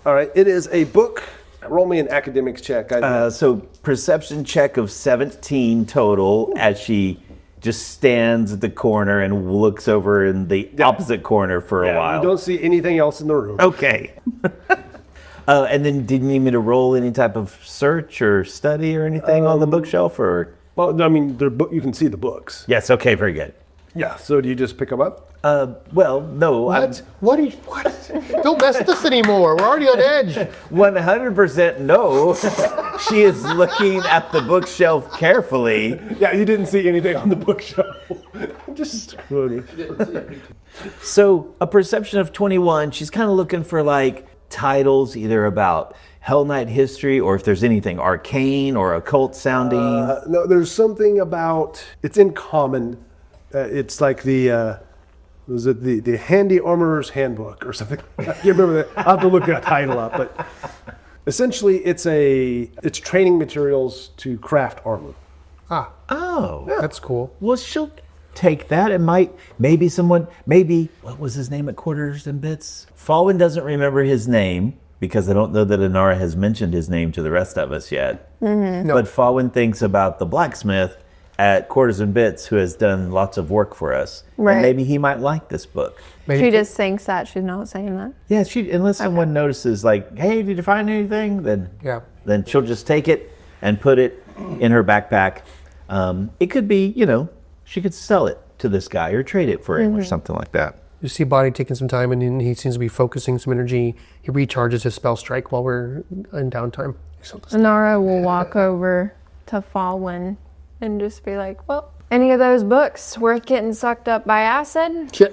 All right. It is a book. Roll me an academics check. So perception check of 17 total as she just stands at the corner and looks over in the opposite corner for a while. You don't see anything else in the room. Okay. And then did you need me to roll any type of search or study or anything on the bookshelf or? Well, I mean, you can see the books. Yes, okay, very good. Yeah. So do you just pick them up? Well, no. What? What? Don't mess with us anymore. We're already on edge. 100% no. She is looking at the bookshelf carefully. Yeah, you didn't see anything on the bookshelf. Just So a perception of 21, she's kind of looking for like titles either about Hell Knight history or if there's anything arcane or occult sounding. no, there's something about it's in common. It's like the was it the Handy Armorer's Handbook or something? I can't remember that. I'll have to look that title up. But essentially, it's training materials to craft armor. Oh. That's cool. Well, she'll take that. It might, maybe, what was his name at Quarters and Bits? Fawin doesn't remember his name because I don't know that Inara has mentioned his name to the rest of us yet. No. But Fawin thinks about the blacksmith at Quarters and Bits who has done lots of work for us. Right. And maybe he might like this book. She just thinks that. She's not saying that. Yeah, unless someone notices like, hey, did you find anything? Then she'll just take it and put it in her backpack. It could be, she could sell it to this guy or trade it for him or something like that. You see Boddy taking some time, and then he seems to be focusing some energy. He recharges his spell strike while we're in downtime. Inara will walk over to Fawin and just be like, well, any of those books worth getting sucked up by acid? check.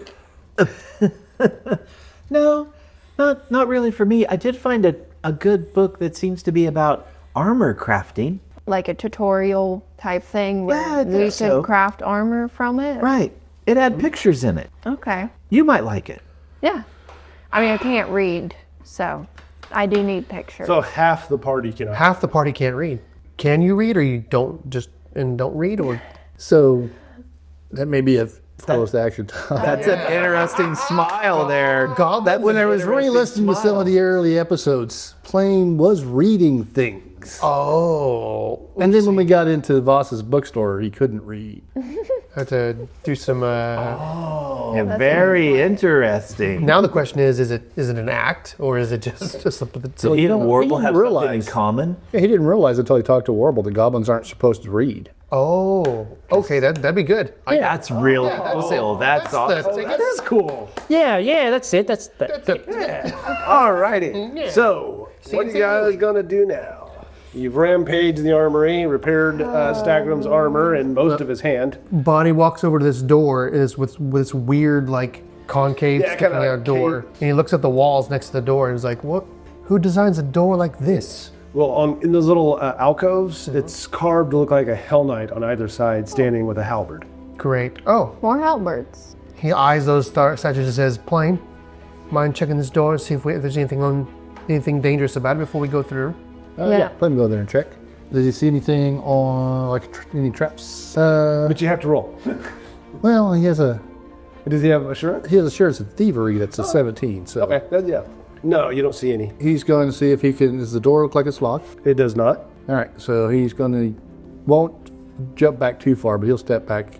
No, not really for me. I did find a good book that seems to be about armor crafting. Like a tutorial type thing where Yeah, I we think could so. craft armor from it? Right. It had pictures in it. Okay. You might like it. Yeah. I mean, I can't read, so I do need pictures. So half the party cannot. Half the party can't read. Can you read, or you don't read, or? So that may be a bonus action. That's an interesting smile there. When I was re-listening to some of the early episodes, Plame was reading things. Oh. And then when we got into Voss's bookstore, he couldn't read. Have to do some. Very interesting. Now the question is it an act, or is it just something that's? So he and Warble didn't have something in realize. common? Yeah, he didn't realize until he talked to Warble that goblins aren't supposed to read. Oh, okay, that'd be good. That's real cool. That's awesome. That is cool. Yeah, that's it. All righty. So, what are you guys gonna do now? You've rampaged the armory, repaired Stagrim's armor and most of his hand. Boddy walks over to this door, is with this weird like concave Yeah, sticking kinda out door, and he looks at the walls next to the door and is like, "What? Who designs a door like this?" Well, in those little alcoves, it's carved to look like a Hell Knight on either side, standing with a halberd. Great. Oh, More halberds. He eyes those statues and says, Plame, mind checking this door, see if there's anything dangerous about it before we go through? Yeah. Let him go there and check. Does he see anything on, like, any traps? But you have to roll. Well, he has Does he have assurance? assurance of thievery that's a 17, so. Okay, then yeah. No, you don't see any. He's going to see if he can, does the door look like it's locked? It does not. All right, so he's going to, won't jump back too far, but he'll step back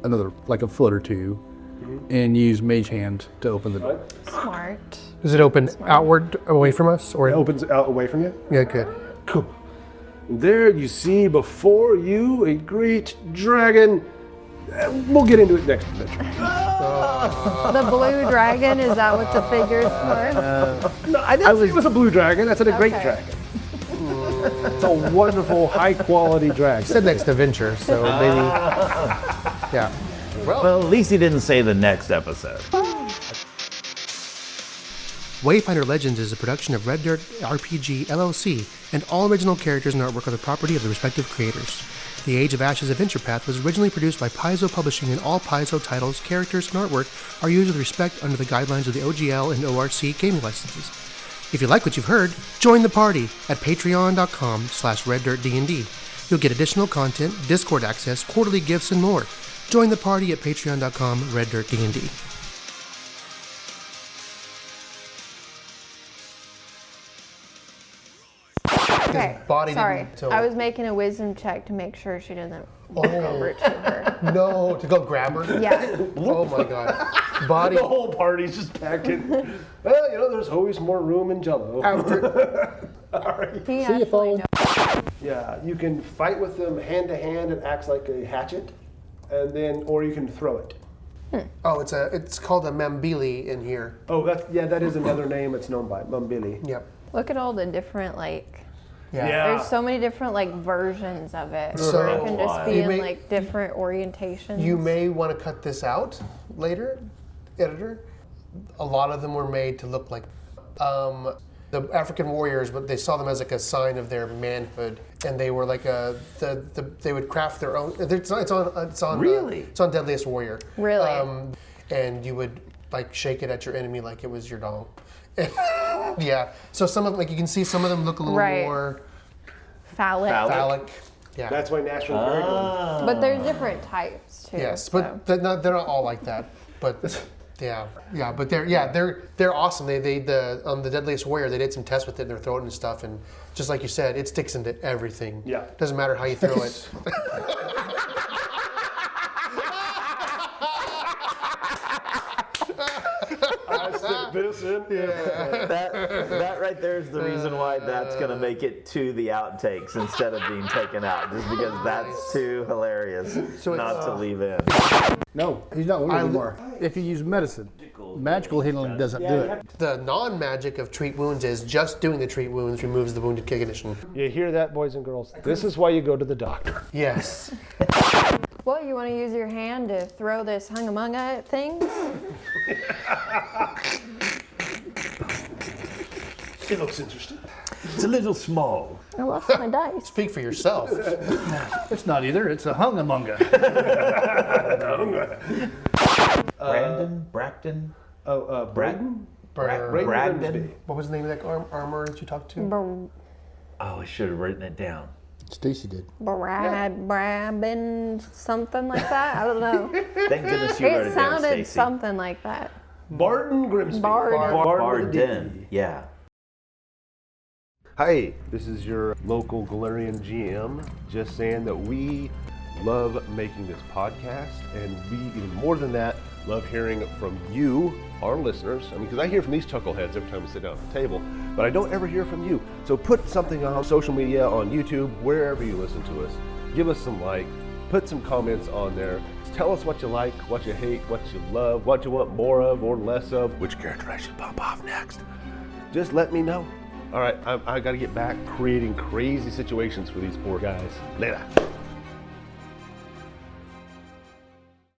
another, like a foot or two, and use Mage Hand to open the door. Smart. Does it open outward away from us? Or It opens out away from you. Yeah, good. Cool. There you see before you a great dragon. We'll get into it next adventure. The blue dragon, is that what the figure's for? No, I didn't say it was a blue dragon. That's a great Okay. dragon. It's a wonderful, high-quality dragon. Said next to Venture, so maybe. Yeah. Well, at least he didn't say the next episode. Wayfinder Legends is a production of Red Dirt RPG LLC, and all original characters and artwork are the property of the respective creators. The Age of Ashes Adventure Path was originally produced by Paizo Publishing, and all Paizo titles, characters, and artwork are used with respect under the guidelines of the OGL and ORC gaming licenses. If you like what you've heard, join the party at patreon.com/reddirtdnd. You'll get additional content, Discord access, quarterly gifts, and more. Join the party at patreon.com/reddirtdnd. Okay, Boddy sorry. didn't tell- I was making a wisdom check to make sure she doesn't walk over to her. No, to go grab her? Yeah. Oh my god. Boddy. The whole party's just packed in. Well, there's always more room in Jello. He See you, Fawin. Yeah, you can fight with them hand to hand. It acts like a hatchet, and then, or you can throw it. Oh, it's called a Mambili in here. Oh, that is another name it's known by, Mumbili. Yep. Look at all the different, Yeah. there's so many different, versions of it. So- it can just be You in, may- different orientations. You may want to cut this out later, editor. A lot of them were made to look like the African warriors, but they saw them as a sign of their manhood, and they were they would craft their own. It's on Really? It's on Deadliest Warrior. Really? And you would shake it at your enemy like it was your dong. Yeah. So some of them, you can see, some of them look a little Right. more Phallic. phallic. Yeah. That's why National Guard. But there's different types, too. Yes, so. but they're not all like that. But but they're awesome. The Deadliest Warrior, they did some tests with it in their throat and stuff, and just like you said, it sticks into everything. Yeah. Doesn't matter how you throw it. This in. That right there is the reason why that's going to make it to the outtakes instead of being taken out, just because that's too hilarious not to leave in. No, he's not wounded anymore. If you use medicine, magical healing doesn't do it. The non-magic of treat wounds is just doing the treat wounds removes the wounded condition. You hear that, boys and girls? This is why you go to the doctor. Yes. Well, you want to use your hand to throw this hungamunga at things? It looks interesting. It's a little small. I lost my dice. Speak for yourself. It's not either, it's a hungamunga. Bracton? Braden? Bragdon. Bragdon? What was the name of that armor that you talked to? Brabin Oh, I should have written it down. Stacy did. something like that. I don't know. Thank goodness you wrote It it down, sounded Stacy. something like that. Barden Grimsby. Barden. Barden, yeah. Hi, this is your local Galarian GM. Just saying that we love making this podcast, and we, even more than that, love hearing from you, our listeners. I mean, because I hear from these chuckleheads every time we sit down at the table, but I don't ever hear from you. So put something on social media, on YouTube, wherever you listen to us. Give us some put some comments on there. Tell us what you like, what you hate, what you love, what you want more of or less of, which character I should pop off next. Just let me know. All right, I got to get back creating crazy situations for these poor guys. Later.